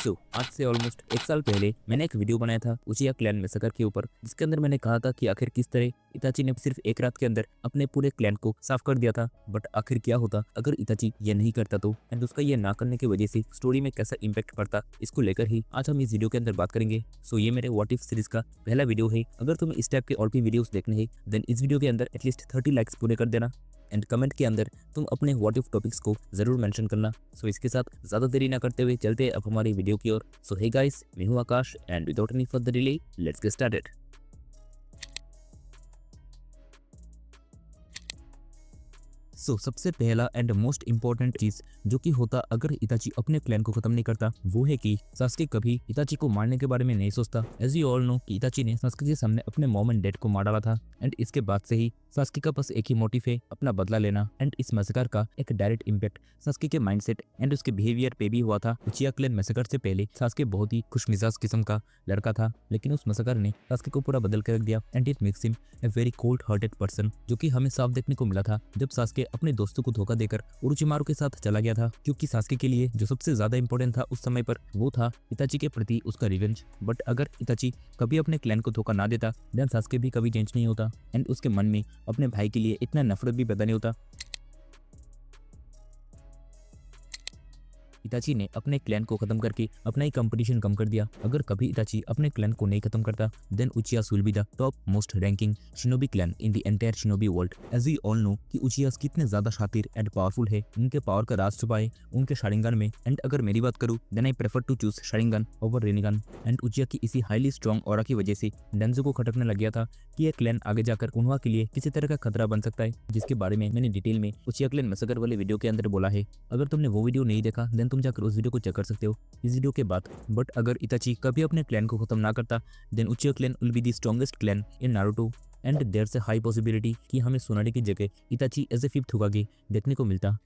आज से ऑलमोस्ट 1 साल पहले मैंने एक वीडियो बनाया था उचिया क्लैन मैसेकर के ऊपर, जिसके अंदर मैंने कहा था कि आखिर किस तरह इताची ने सिर्फ एक रात के अंदर अपने पूरे क्लैन को साफ कर दिया था। बट आखिर क्या होता अगर इताची ये नहीं करता तो, एंड उसका ये ना करने की वजह से स्टोरी में कैसा इंपैक्ट पड़ता, इसको लेकर ही आज हम इस वीडियो के अंदर बात करेंगे। सो ये मेरे व्हाट इफ सीरीज का पहला वीडियो है। अगर तुम्हें इस टाइप के और भी वीडियोस देखने हैं देन इस वीडियो के अंदर एटलीस्ट 30 लाइक्स पूरे कर देना एंड कमेंट के अंदर तुम अपने व्हाट इफ टॉपिक्स को जरूर मेंशन करना। सो इसके साथ ज्यादा देरी ना करते हुए चलते हैं अब हमारी वीडियो की ओर। सो हे गाइस, मैं हूं Akash and without any further delay let's get started. सबसे पहला एंड मोस्ट इम्पोर्टेंट चीज जो कि होता अगर इताची अपने प्लान को खत्म नहीं करता वो है कि सास्के कभी इताची को मारने के बारे में नहीं सोचता। एज यू ऑल नो कि इताची ने सास्के के सामने अपने मॉम एंड डैड को मार डाला था एंड इसके बाद से ही सास्के का बस एक ही मोटिव है, अपना बदला लेना। एंड इस मैसेकर का एक डायरेक्ट इम्पैक्ट सास्के के माइंडसेट एंड उसके बिहेवियर पे भी हुआ था। उचिया क्लैन मैसेकर से पहले सास्के बहुत ही खुशमिजाज किस्म का लड़का था, लेकिन उस मैसेकर ने सास्के को पूरा बदल कर रख दिया and it makes him a very cold hearted person, जो कि हमें साफ देखने को मिला था जब सास्के अपने दोस्तों को धोखा देकर उरोचिमारू के साथ चला गया था। क्योंकि सास्के के लिए जो सबसे ज्यादा इंपॉर्टेंट था उस समय पर वो था इताची के प्रति उसका रिवेंज। बट अगर इताची कभी अपने क्लैन को धोखा ना देता देन सास्के भी कभी चेंज नहीं होता एंड उसके मन में अपने भाई के लिए इतना नफरत भी पैदा नहीं होता। इताची ने अपने क्लैन को खत्म करके अपना ही कंपटीशन कम कर दिया। अगर कभी इताची अपने क्लैन को नहीं खत्म करता then Uchihas will be the topmost ranking shinobi clan in the entire shinobi world. As we all know कि उचियास कितने ज्यादा शातिर एंड पावरफुल है, उनके पावर का राज छुपा है उनके शारिंगन में। एंड अगर मेरी बात करूं then I prefer to choose Sharingan over Rinnegan. And Uchiha की इसी हाईली स्ट्रॉन्ग ऑरा की वजह से डेंजो को खटकने लग गया था कि यह क्लैन आगे जाकर उन्हा के लिए किसी तरह का खतरा बन सकता है, जिसके बारे में मैंने डिटेल में उचिया क्लैन मैसेकर वाले वीडियो के अंदर बोला है। अगर तुमने वो वीडियो नहीं देखा देन तुम जाकर उस वीडियो को चेक कर सकते हो इस वीडियो के बाद। बट अगर इताची कभी अपने क्लैन को खत्म ना करता then Uchiha clan will be the strongest clan in Naruto and there's high possibility कि हमें सोनारी की जगह इताची एज ए फिफ्थ होकागे देखने को मिलता।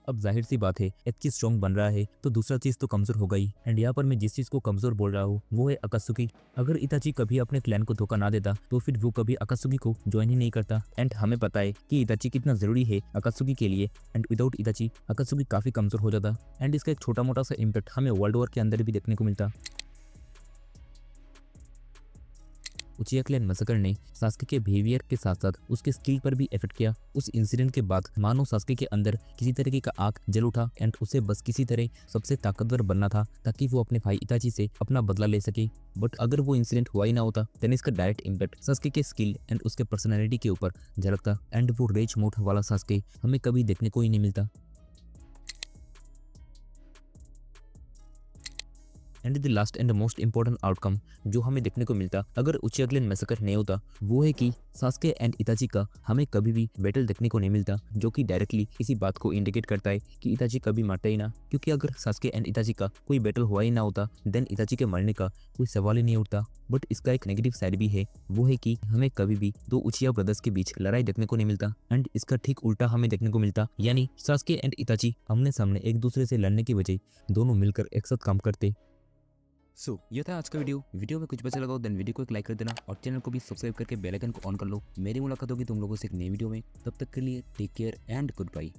अब जाहिर सी बात है एक चीज स्ट्रॉन्ग बन रहा है तो दूसरा चीज तो कमजोर हो गई। एंड यहाँ पर मैं जिस चीज को कमजोर बोल रहा हूँ वो है अकात्सुकी। अगर इताची कभी अपने क्लैन को धोखा ना देता तो फिर वो कभी अकात्सुकी को ज्वाइन ही नहीं करता। एंड हमें पता है कि इताची कितना जरूरी है अकात्सुकी के लिए एंड विदाउट इताची अकात्सुकी काफी कमजोर हो जाता। एंड इसका एक छोटा मोटा सा इम्पैक्ट हमें वर्ल्ड वॉर के अंदर भी देखने को मिलता। उचिया क्लैन मैसेकर ने सास्के के बिहेवियर के साथ साथ उसके स्किल पर भी इफेक्ट किया। उस इंसिडेंट के बाद मानो सास्के के अंदर किसी तरीके का आग जल उठा एंड उसे बस किसी तरह सबसे ताकतवर बनना था ताकि वो अपने भाई इताची से अपना बदला ले सके। बट अगर वो इंसिडेंट हुआ ही ना होता देन इसका डायरेक्ट इम्पैक्ट सास्के के स्किल एंड उसके पर्सनैलिटी के ऊपर झलकता एंड वो रेज मोड वाला सास्के हमें कभी देखने को ही नहीं मिलता। And the last and most important outcome जो हमें देखने को मिलता अगर उचिया क्लैन मैसेकर नहीं होता वो है कि सास्के एंड इताची का हमें कभी भी बैटल देखने को नहीं मिलता, जो कि डायरेक्टली इसी बात को इंडिकेट करता है कि इताची कभी मरता ही ना। क्योंकि अगर सास्के एंड इताची का कोई बैटल हुआ ही ना होता देन इताची के मरने का कोई सवाल ही नहीं उठता। बट इसका एक नेगेटिव साइड भी है, वो है कि हमें कभी भी दो उचिया ब्रदर्स के बीच लड़ाई देखने को नहीं मिलता एंड इसका ठीक उल्टा हमें देखने को मिलता, यानी सास्के एंड इताची आमने सामने एक दूसरे से लड़ने की बजाय दोनों मिलकर एक साथ काम करते। ये था आज का वीडियो में कुछ बचा लगा देन वीडियो को एक लाइक कर देना और चैनल को भी सब्सक्राइब करके बेल आइकन को ऑन कर लो। मेरी मुलाकात होगी तुम लोगों से एक नई वीडियो में, तब तक के लिए take care and good bye.